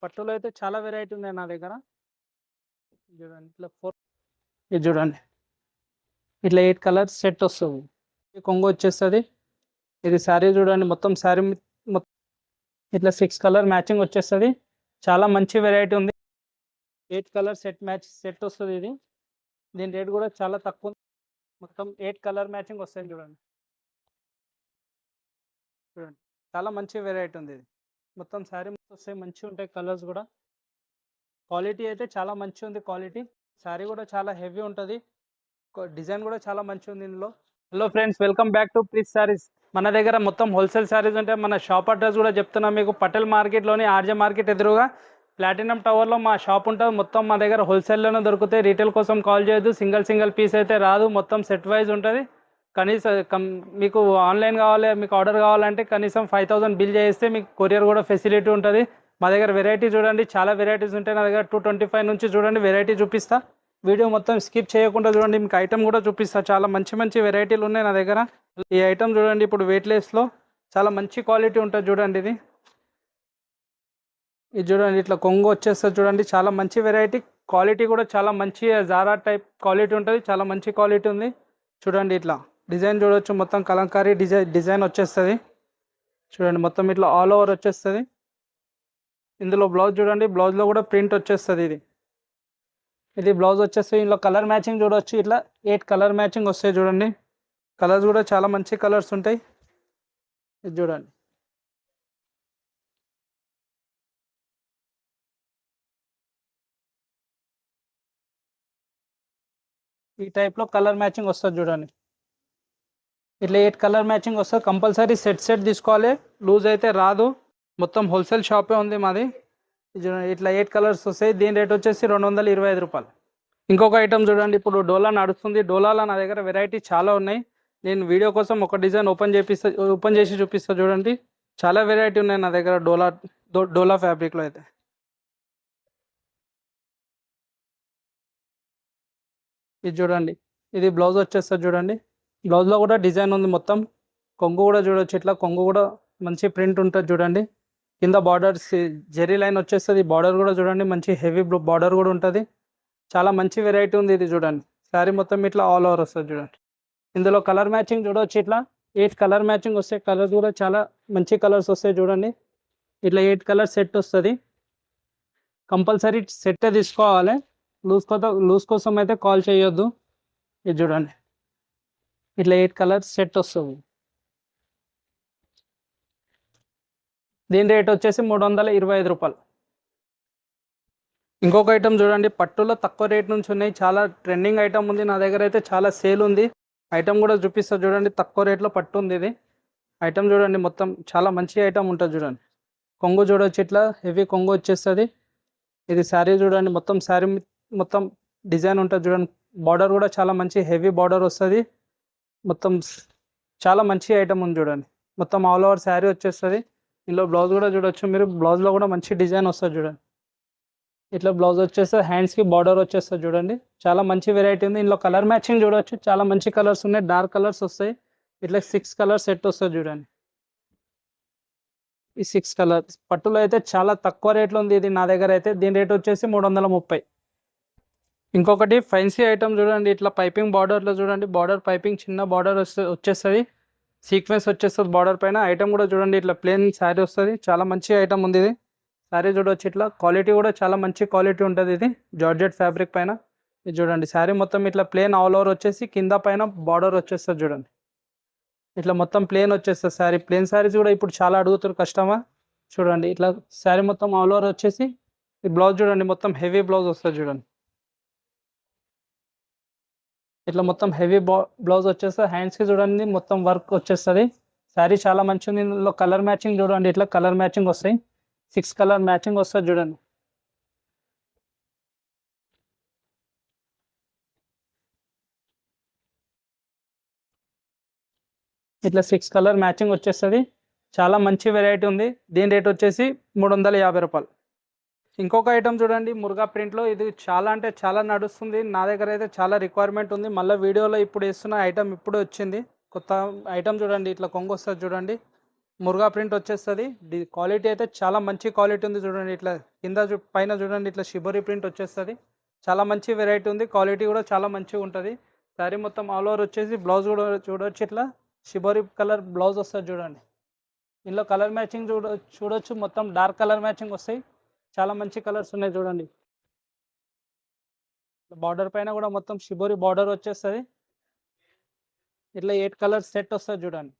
పట్టులో అయితే చాలా వెరైటీ ఉన్నాయి నా దగ్గర. చూడండి ఇట్లా 4 ఇది చూడండి. ఇట్లా 8 కలర్స్ సెట్ వస్తుంది. కొంగు వచ్చేస్తుంది. ఇది శారీ చూడండి, మొత్తం శారీ మొత్తం ఇట్లా 6 కలర్ మ్యాచింగ్ వచ్చేస్తుంది. చాలా మంచి వెరైటీ ఉంది. 8 కలర్ సెట్ వస్తుంది ఇది. దీని రేట్ కూడా చాలా తక్కువ. మొత్తం 8 కలర్ మ్యాచింగ్ వస్తాయి చూడండి. చూడండి చాలా మంచి వెరైటీ ఉంది ఇది. మొత్తం శారీ వస్తాయి, మంచిగా ఉంటాయి కలర్స్ కూడా. క్వాలిటీ అయితే చాలా మంచిగా ఉంది. క్వాలిటీ శారీ కూడా చాలా హెవీ ఉంటుంది. డిజైన్ కూడా చాలా మంచిగా ఉంది ఇందులో. Hello friends, welcome back to please saris. మన దగ్గర మొత్తం హోల్సేల్ శారీస్ ఉంటాయి. మన షాప్ అడ్రస్ కూడా చెప్తున్నాం మీకు. పటేల్ మార్కెట్లోని ఆర్జే మార్కెట్ ఎదురుగా ప్లాటినం టవర్లో మా షాప్ ఉంటుంది. మొత్తం మా దగ్గర హోల్సేల్లోనే దొరుకుతాయి. రీటైల్ కోసం కాల్ చేయొద్దు. సింగిల్ పీస్ అయితే రాదు, మొత్తం సెట్ వైజ్ ఉంటుంది. కనీసం మీకు ఆన్లైన్ కావాలి, మీకు ఆర్డర్ కావాలంటే కనీసం 5000 బిల్ చేస్తే మీకు కొరియర్ కూడా ఫెసిలిటీ ఉంటుంది. మా దగ్గర వెరైటీ చూడండి, చాలా వెరైటీస్ ఉంటాయి నా దగ్గర. 225 నుంచి చూడండి వెరైటీ చూపిస్తా. వీడియో మొత్తం స్కిప్ చేయకుండా చూడండి. మీకు ఐటమ్ కూడా చూపిస్తా. చాలా మంచి వెరైటీలు ఉన్నాయి నా దగ్గర. ఈ ఐటమ్ చూడండి, ఇప్పుడు వెయిట్లెస్లో చాలా మంచి క్వాలిటీ ఉంటుంది చూడండి. ఇది చూడండి, ఇట్లా కొంగు వచ్చేస్తుంది చూడండి. చాలా మంచి వెరైటీ, క్వాలిటీ కూడా చాలా మంచి జారా టైప్ క్వాలిటీ ఉంటుంది. చాలా మంచి క్వాలిటీ ఉంది చూడండి. ఇట్లా డిజైన్ చూడవచ్చు, మొత్తం కలంకారీ డిజైన్ వచ్చేస్తుంది చూడండి. మొత్తం ఇట్లా ఆల్ ఓవర్ వచ్చేస్తుంది. ఇందులో బ్లౌజ్ చూడండి, బ్లౌజ్లో కూడా ప్రింట్ వచ్చేస్తుంది. ఇది బ్లౌజ్ వచ్చేస్తుంది. ఇందులో కలర్ మ్యాచింగ్ చూడవచ్చు. ఇట్లా 8 కలర్ మ్యాచింగ్ వస్తాయి చూడండి. కలర్స్ కూడా చాలా మంచి కలర్స్ ఉంటాయి. ఇది చూడండి, ఈ టైప్లో కలర్ మ్యాచింగ్ వస్తుంది చూడండి. ఇట్లా 8 కలర్ మ్యాచింగ్ వస్తుంది. కంపల్సరీ సెట్ తీసుకోవాలి, లూజ్ అయితే రాదు. మొత్తం హోల్సేల్ షాపే ఉంది మాది. ఇట్లా 8 కలర్స్ వస్తాయి. దీని రేట్ వచ్చేసి 225 రూపాయలు. ఇంకొక ఐటమ్ చూడండి, ఇప్పుడు డోలా నడుస్తుంది. డోలాలో నా దగ్గర వెరైటీ చాలా ఉన్నాయి. నేను వీడియో కోసం ఒక డిజైన్ ఓపెన్ చేసి చూపిస్తా చూడండి. చాలా వెరైటీ ఉన్నాయి నా దగ్గర డోలా ఫ్యాబ్రిక్లో అయితే. ఇది చూడండి, ఇది బ్లౌజ్ వచ్చేస్తుంది చూడండి. బ్లౌజ్లో కూడా డిజైన్ ఉంది మొత్తం. కొంగు కూడా చూడవచ్చు, ఇట్లా కొంగు కూడా మంచి ప్రింట్ ఉంటుంది చూడండి. కింద బార్డర్ జెరీ లైన్ వచ్చేస్తుంది. బార్డర్ కూడా చూడండి, మంచి హెవీ బార్డర్ కూడా ఉంటుంది. చాలా మంచి వెరైటీ ఉంది ఇది చూడండి. శారీ మొత్తం ఇట్లా ఆల్ ఓవర్ వస్తుంది చూడండి. ఇందులో కలర్ మ్యాచింగ్ చూడవచ్చు. ఇట్లా 8 కలర్ మ్యాచింగ్ వస్తాయి. కలర్స్ కూడా చాలా మంచి కలర్స్ వస్తాయి చూడండి. ఇట్లా 8 కలర్ సెట్ వస్తుంది. కంపల్సరీ సెట్టే తీసుకోవాలి, లూజ్ కోసం అయితే కాల్ చేయొద్దు. ఇది చూడండి, ఇట్లా 8 కలర్ సెట్ వస్తుంది. దీని రేట్ వచ్చేసి 325 రూపాయలు. ఇంకొక ఐటమ్ చూడండి, పట్టులో తక్కువ రేట్ నుంచి ఉన్నాయి. చాలా ట్రెండింగ్ ఐటమ్ ఉంది నా దగ్గర అయితే. చాలా సేల్ ఉంది. ఐటమ్ కూడా చూపిస్తా చూడండి. తక్కువ రేట్లో పట్టు ఉంది ఇది. ఐటమ్ చూడండి, మొత్తం చాలా మంచి ఐటమ్ ఉంటుంది చూడండి. కొంగు చూడవచ్చు, ఇట్లా హెవీ కొంగు వచ్చేస్తుంది. ఇది శారీ చూడండి, మొత్తం శారీ మొత్తం డిజైన్ ఉంటుంది చూడండి. బార్డర్ కూడా చాలా మంచి హెవీ బార్డర్ వస్తుంది. మొత్తం చాలా మంచి ఐటమ్ ఉంది చూడండి. మొత్తం ఆల్ ఓవర్ శారీ వచ్చేస్తుంది. ఇందులో బ్లౌజ్ కూడా చూడవచ్చు మీరు. బ్లౌజ్లో కూడా మంచి డిజైన్ వస్తుంది చూడండి. ఇట్లా బ్లౌజ్ వచ్చేస్తుంది, హ్యాండ్స్కి బార్డర్ వచ్చేస్తుంది చూడండి. చాలా మంచి వెరైటీ ఉంది. ఇందులో కలర్ మ్యాచింగ్ చూడవచ్చు, చాలా మంచి కలర్స్ ఉన్నాయి. డార్క్ కలర్స్ వస్తాయి. ఇట్లా 6 కలర్ సెట్ వస్తుంది చూడండి. ఈ 6 కలర్స్ పట్టులో అయితే చాలా తక్కువ రేట్లో ఉంది ఇది నా దగ్గర అయితే. దీని రేట్ వచ్చేసి 330. ఇంకొకటి ఫైన్సీ ఐటమ్ చూడండి, ఇట్లా పైపింగ్ బార్డర్లో చూడండి. బార్డర్ పైపింగ్ చిన్న బార్డర్ వచ్చేస్తుంది. సీక్వెన్స్ వచ్చేస్తుంది బార్డర్ పైన. ఐటమ్ కూడా చూడండి, ఇట్లా ప్లేన్ శారీ వస్తుంది. చాలా మంచి ఐటమ్ ఉంది ఇది. శారీ చూడవచ్చు, ఇట్లా క్వాలిటీ కూడా చాలా మంచి క్వాలిటీ ఉంటుంది. ఇది జార్జెట్ ఫ్యాబ్రిక్ పైన. ఇది చూడండి, శారీ మొత్తం ఇట్లా ప్లేన్ ఆల్ ఓవర్ వచ్చేసి కింద పైన బార్డర్ వచ్చేస్తుంది చూడండి. ఇట్లా మొత్తం ప్లేన్ వచ్చేస్తుంది శారీ. ప్లేన్ శారీస్ కూడా ఇప్పుడు చాలా అడుగుతారు కస్టమర్. చూడండి, ఇట్లా శారీ మొత్తం ఆల్ ఓవర్ వచ్చేసి ఈ బ్లౌజ్ చూడండి, మొత్తం హెవీ బ్లౌజ్ వస్తుంది చూడండి. ఇట్లా మొత్తం హెవీ బ్లౌజ్ వచ్చేస్తుంది. హ్యాండ్స్కి చూడండి, మొత్తం వర్క్ వచ్చేస్తుంది. శారీ చాలా మంచిగా ఉంది. ఇందులో కలర్ మ్యాచింగ్ చూడండి, ఇట్లా కలర్ మ్యాచింగ్ వస్తాయి. 6 కలర్ మ్యాచింగ్ వస్తుంది చూడండి. ఇట్లా 6 కలర్ మ్యాచింగ్ వచ్చేస్తుంది. చాలా మంచి వెరైటీ ఉంది. దీని రేట్ వచ్చేసి 350 రూపాయలు. ఇంకొక ఐటమ్ చూడండి, మురుగా ప్రింట్లో. ఇది చాలా అంటే చాలా నడుస్తుంది నా దగ్గర అయితే. చాలా రిక్వైర్మెంట్ ఉంది. మళ్ళీ వీడియోలో ఇప్పుడు వేస్తున్న ఐటమ్ ఇప్పుడు వచ్చింది కొత్త ఐటమ్ చూడండి. ఇట్లా కొంగు వస్తుంది చూడండి. మురుగా ప్రింట్ వచ్చేస్తుంది. క్వాలిటీ అయితే చాలా మంచి క్వాలిటీ ఉంది చూడండి. ఇట్లా కింద పైన చూడండి ఇట్లా షిబోరి ప్రింట్ వచ్చేస్తుంది. చాలా మంచి వెరైటీ ఉంది. క్వాలిటీ కూడా చాలా మంచిగా ఉంటుంది. శారీ మొత్తం ఆల్ ఓవర్ వచ్చేసి బ్లౌజ్ కూడా చూడొచ్చు. ఇట్లా షిబోరి కలర్ బ్లౌజ్ వస్తుంది చూడండి. ఇందులో కలర్ మ్యాచింగ్ చూడొచ్చు. మొత్తం డార్క్ కలర్ మ్యాచింగ్ వస్తాయి. చాలా మంచి కలర్స్ ఉన్నాయి చూడండి. బార్డర్ పైన కూడా మొత్తం షిబోరి బార్డర్ వచ్చేస్తుంది. ఇట్లా 8 కలర్స్ సెట్ వస్తుంది చూడండి.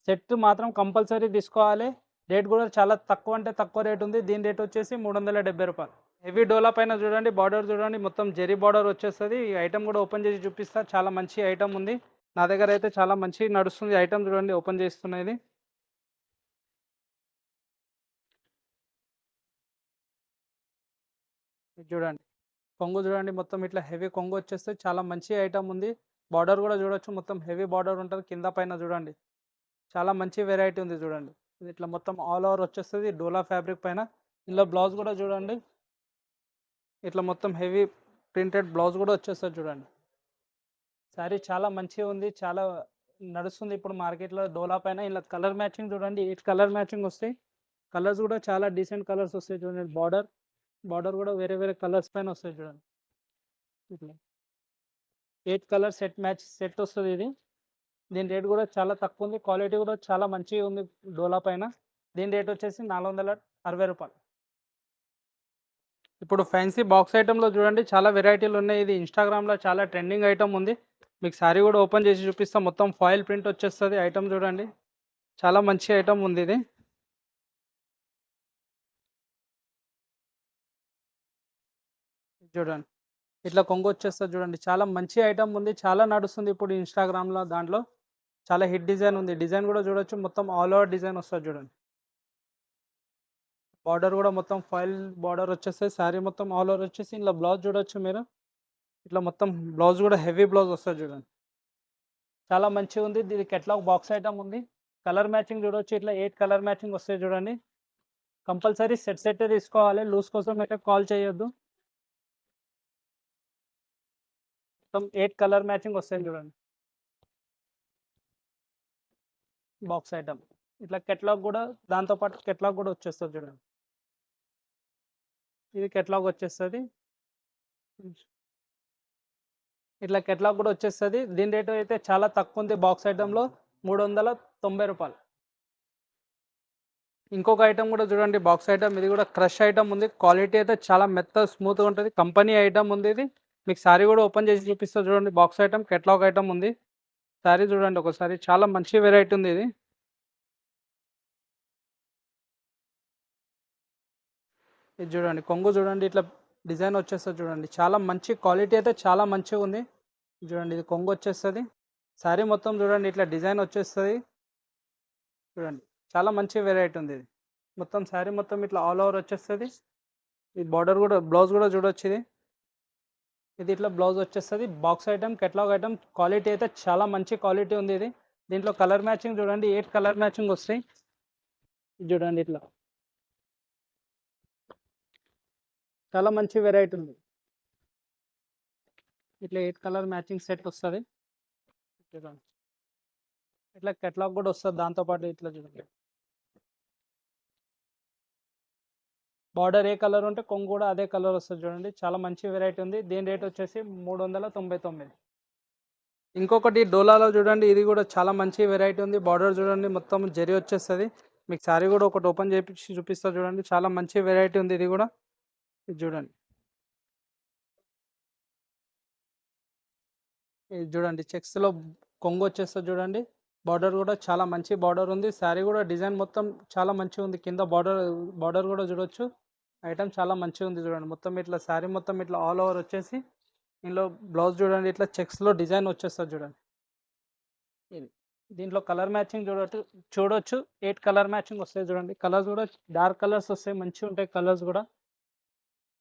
సెట్ మాత్రం కంపల్సరీ తీసుకోవాలి. రేట్ కూడా చాలా తక్కువ అంటే తక్కువ రేట్ ఉంది. దీని రేట్ వచ్చేసి 370 రూపాయలు. హెవీ డోలా పైన చూడండి బార్డర్ చూడండి. మొత్తం జెరీ బార్డర్ వచ్చేస్తుంది. ఈ ఐటమ్ కూడా ఓపెన్ చేసి చూపిస్తా. చాలా మంచి ఐటమ్ ఉంది. నా దగ్గర అయితే చాలా మంచి నడుస్తుంది ఐటమ్ చూడండి. ఓపెన్ చేస్తున్నది చూడండి. కొంగు చూడండి. మొత్తం ఇట్లా హెవీ కొంగు వచ్చేస్తే చాలా మంచి ఐటమ్ ఉంది. బార్డర్ కూడా చూడొచ్చు. మొత్తం హెవీ బార్డర్ ఉంటుంది కింద పైన చూడండి. చాలా మంచి వెరైటీ ఉంది చూడండి. ఇది ఇట్లా మొత్తం ఆల్ ఓవర్ వచ్చేస్తుంది డోలా ఫ్యాబ్రిక్ పైన. ఇందులో బ్లౌజ్ కూడా చూడండి. ఇట్లా మొత్తం హెవీ ప్రింటెడ్ బ్లౌజ్ కూడా వచ్చేస్తుంది చూడండి. శారీ చాలా మంచిగా ఉంది. చాలా నడుస్తుంది ఇప్పుడు మార్కెట్లో డోలా పైన. ఇలా కలర్ మ్యాచింగ్ చూడండి. 8 కలర్ మ్యాచింగ్ వస్తాయి. కలర్స్ కూడా చాలా డీసెంట్ కలర్స్ వస్తాయి చూడండి. బార్డర్ కూడా వేరే వేరే కలర్స్ పైన వస్తాయి చూడండి. ఇట్లా 8 కలర్ సెట్ వస్తుంది ఇది. దీని రేట్ కూడా చాలా తక్కువ ఉంది. క్వాలిటీ కూడా చాలా మంచిగా ఉంది డోలా పైన. దీని రేట్ వచ్చేసి 460 రూపాయలు. ఇప్పుడు ఫ్యాన్సీ బాక్స్ ఐటెంలో చూడండి చాలా వెరైటీలు ఉన్నాయి. ఇది ఇన్స్టాగ్రామ్లో చాలా ట్రెండింగ్ ఐటమ్ ఉంది. మీకు శారీ కూడా ఓపెన్ చేసి చూపిస్తాం. మొత్తం ఫాయిల్ ప్రింట్ వచ్చేస్తుంది ఐటమ్ చూడండి. చాలా మంచి ఐటమ్ ఉంది ఇది. చూడండి ఇట్లా కొంగు వచ్చేస్తుంది చూడండి. చాలా మంచి ఐటమ్ ఉంది. చాలా నడుస్తుంది ఇప్పుడు ఇన్స్టాగ్రామ్లో. దాంట్లో చాలా హిట్ డిజైన్ ఉంది. డిజైన్ కూడా చూడొచ్చు. మొత్తం ఆల్ ఓవర్ డిజైన్ వస్తుంది చూడండి. బార్డర్ కూడా మొత్తం ఫాయిల్ బార్డర్ వచ్చేస్తుంది. శారీ మొత్తం ఆల్ ఓవర్ వచ్చేసి ఇలా బ్లౌజ్ చూడొచ్చు మీరు. ఇట్లా మొత్తం బ్లౌజ్ కూడా హెవీ బ్లౌజ్ వస్తుంది చూడండి. చాలా మంచిగా ఉంది. ఇది కెట్లాగ్ బాక్స్ ఐటమ్ ఉంది. కలర్ మ్యాచింగ్ చూడొచ్చు. ఇట్లా 8 కలర్ మ్యాచింగ్ వస్తాయి చూడండి. కంపల్సరీ సెట్ తీసుకోవాలి. లూజ్ కోసం అయితే కాల్ చేయొద్దు. మొత్తం 8 కలర్ మ్యాచింగ్ వస్తాయి చూడండి. బాక్స్ ఐటమ్ ఇట్లా కెట్లాగ్ కూడా దాంతోపాటు కెట్లాగ్ కూడా వచ్చేస్తుంది చూడండి. ఇది కెట్లాగ్ వచ్చేస్తుంది. ఇట్లా కెట్లాగ్ కూడా వచ్చేస్తుంది. దీని రేటు అయితే చాలా తక్కువ ఉంది. బాక్స్ ఐటెంలో 390 రూపాయలు. ఇంకొక ఐటమ్ కూడా చూడండి. బాక్స్ ఐటమ్ ఇది కూడా క్రష్ ఐటమ్ ఉంది. క్వాలిటీ అయితే చాలా మెత్త స్మూత్గా ఉంటుంది. కంపెనీ ఐటమ్ ఉంది ఇది. మీకు శారీ కూడా ఓపెన్ చేసి చూపిస్తా చూడండి. బాక్స్ ఐటమ్ కెట్లాగ్ ఐటమ్ ఉంది. శారీ చూడండి ఒకసారి. చాలా మంచి వెరైటీ ఉంది ఇది. ఇది చూడండి కొంగు చూడండి. ఇట్లా డిజైన్ వచ్చేస్తుంది చూడండి. చాలా మంచి క్వాలిటీ అయితే చాలా మంచిగా ఉంది చూడండి. ఇది కొంగు వచ్చేస్తుంది. శారీ మొత్తం చూడండి ఇట్లా డిజైన్ వచ్చేస్తుంది చూడండి. చాలా మంచి వెరైటీ ఉంది ఇది. మొత్తం శారీ మొత్తం ఇట్లా ఆల్ ఓవర్ వచ్చేస్తుంది. ఈ బార్డర్ కూడా బ్లౌజ్ కూడా చూడొచ్చు. ఇది ఇట్లా బ్లౌజ్ వచ్చేస్తుంది. Box item catalogue item. Quality అయితే చాలా మంచి క్వాలిటీ ఉంది ఇది. దీంట్లో కలర్ మ్యాచింగ్ చూడండి. 8 కలర్ మ్యాచింగ్ వస్తాయి చూడండి. ఇట్లా చాలా మంచి వెరైటీ ఉంది. ఇట్లా 8 కలర్ మ్యాచింగ్ సెట్ వస్తుంది చూడండి. ఇట్లా కెట్లాగ్ కూడా వస్తుంది దాంతోపాటు. ఇట్లా చూడండి బార్డర్ ఏ కలర్ ఉంటే కొంగు కూడా అదే కలర్ వస్తుంది చూడండి. చాలా మంచి వెరైటీ ఉంది. దీని రేట్ వచ్చేసి 399. ఇంకొకటి డోలాలో చూడండి. ఇది కూడా చాలా మంచి వెరైటీ ఉంది. బార్డర్ చూడండి మొత్తం జరీ వచ్చేస్తుంది. మీకు శారీ కూడా ఒకటి ఓపెన్ చేసి చూపిస్తా చూడండి. చాలా మంచి వెరైటీ ఉంది ఇది కూడా. ఇది చూడండి. ఇది చూడండి చెక్స్లో కొంగు వచ్చేస్తుంది చూడండి. బార్డర్ కూడా చాలా మంచి బార్డర్ ఉంది. శారీ కూడా డిజైన్ మొత్తం చాలా మంచిగా ఉంది. కింద బార్డర్ కూడా చూడొచ్చు. ఐటమ్ చాలా మంచిగా ఉంది చూడండి. మొత్తం ఇట్లా శారీ మొత్తం ఇట్లా ఆల్ ఓవర్ వచ్చేసి ఇందులో బ్లౌజ్ చూడండి. ఇట్లా చెక్స్లో డిజైన్ వచ్చేస్తుంది చూడండి. ఇది దీంట్లో కలర్ మ్యాచింగ్ చూడొచ్చు. 8 కలర్ మ్యాచింగ్ వస్తాయి చూడండి. కలర్స్ కూడా డార్క్ కలర్స్ వస్తాయి. మంచిగా ఉంటాయి కలర్స్ కూడా.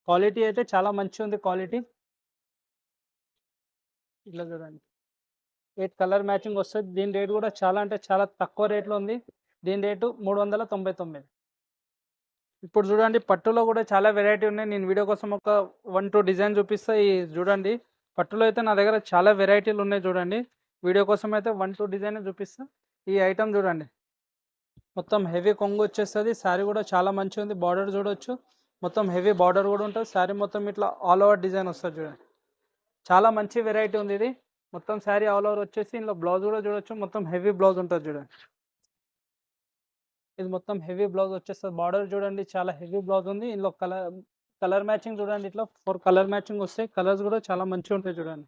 క్వాలిటీ అయితే చాలా మంచిగా ఉంది క్వాలిటీ. ఇట్లా చూడండి 8 కలర్ మ్యాచింగ్ వస్తుంది. దీని రేట్ కూడా చాలా అంటే చాలా తక్కువ రేట్లో ఉంది. దీని రేటు 399. ఇప్పుడు చూడండి పట్టులో కూడా చాలా వెరైటీ ఉన్నాయి. నేను వీడియో కోసం ఒక 1-2 డిజైన్ చూపిస్తా. ఈ చూడండి పట్టులో అయితే నా దగ్గర చాలా వెరైటీలు ఉన్నాయి చూడండి. వీడియో కోసం అయితే 1-2 డిజైన్ చూపిస్తా. ఈ ఐటమ్ చూడండి. మొత్తం హెవీ కొంగు వచ్చేస్తుంది. శారీ కూడా చాలా మంచిగా ఉంది. బార్డర్ చూడొచ్చు, మొత్తం హెవీ బార్డర్ కూడా ఉంటుంది. శారీ మొత్తం ఇట్లా ఆల్ ఓవర్ డిజైన్ వస్తుంది చూడండి. చాలా మంచి వెరైటీ ఉంది ఇది. మొత్తం శారీ ఆల్ ఓవర్ వచ్చేసి ఇందులో బ్లౌజ్ కూడా చూడొచ్చు, మొత్తం హెవీ బ్లౌజ్ ఉంటుంది చూడండి. ఇది మొత్తం హెవీ బ్లౌజ్ వచ్చేస్తుంది. బార్డర్ చూడండి, చాలా హెవీ బ్లౌజ్ ఉంది. ఇందులో కలర్ మ్యాచింగ్ చూడండి, ఇట్లా 4 కలర్ మ్యాచింగ్ వస్తాయి. కలర్స్ కూడా చాలా మంచిగా ఉంటాయి చూడండి.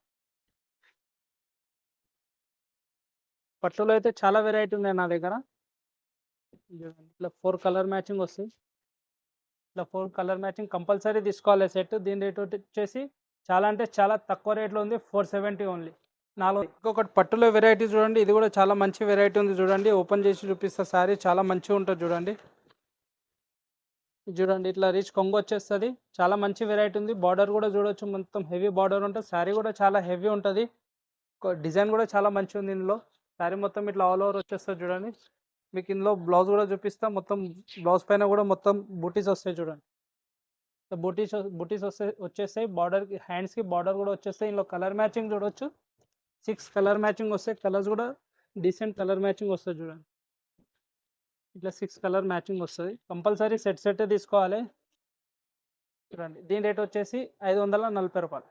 పట్టులో అయితే చాలా వెరైటీ ఉన్నాయి నా దగ్గర. చూడండి, ఇట్లా 4 కలర్ మ్యాచింగ్ వస్తాయి. ఇట్లా 4 కలర్ మ్యాచింగ్ కంపల్సరీ తీసుకోవాలి సెట్. దీని రేట్ వచ్చేసి చాలా అంటే చాలా తక్కువ రేట్లో ఉంది, 470 ఓన్లీ. ఇంకొకటి పట్టులో వెరైటీ చూడండి, ఇది కూడా చాలా మంచి వెరైటీ ఉంది చూడండి. ఓపెన్ చేసి చూపిస్తా. శారీ చాలా మంచిగా ఉంటుంది చూడండి. చూడండి, ఇట్లా రిచ్ కొంగు వచ్చేస్తుంది. చాలా మంచి వెరైటీ ఉంది. బార్డర్ కూడా చూడొచ్చు, మొత్తం హెవీ బార్డర్ ఉంటుంది. శారీ కూడా చాలా హెవీ ఉంటుంది. డిజైన్ కూడా చాలా మంచిగా ఉంది ఇందులో. శారీ మొత్తం ఇట్లా ఆల్ ఓవర్ వచ్చేస్తుంది చూడండి. మీకు ఇందులో బ్లౌజ్ కూడా చూపిస్తా. మొత్తం బ్లౌజ్ పైన కూడా మొత్తం బూటీస్ వస్తాయి చూడండి. బూటీస్ వచ్చేస్తాయి. బార్డర్కి, హ్యాండ్స్కి బార్డర్ కూడా వచ్చేస్తాయి. ఇందులో కలర్ మ్యాచింగ్ చూడొచ్చు, 6 కలర్ మ్యాచింగ్ వస్తాయి. కలర్స్ కూడా డీసెంట్ కలర్ మ్యాచింగ్ వస్తుంది చూడండి. ఇట్లా 6 కలర్ మ్యాచింగ్ వస్తుంది. కంపల్సరీ సెట్ తీసుకోవాలి చూడండి. దీని రేట్ వచ్చేసి 540 రూపాయలు.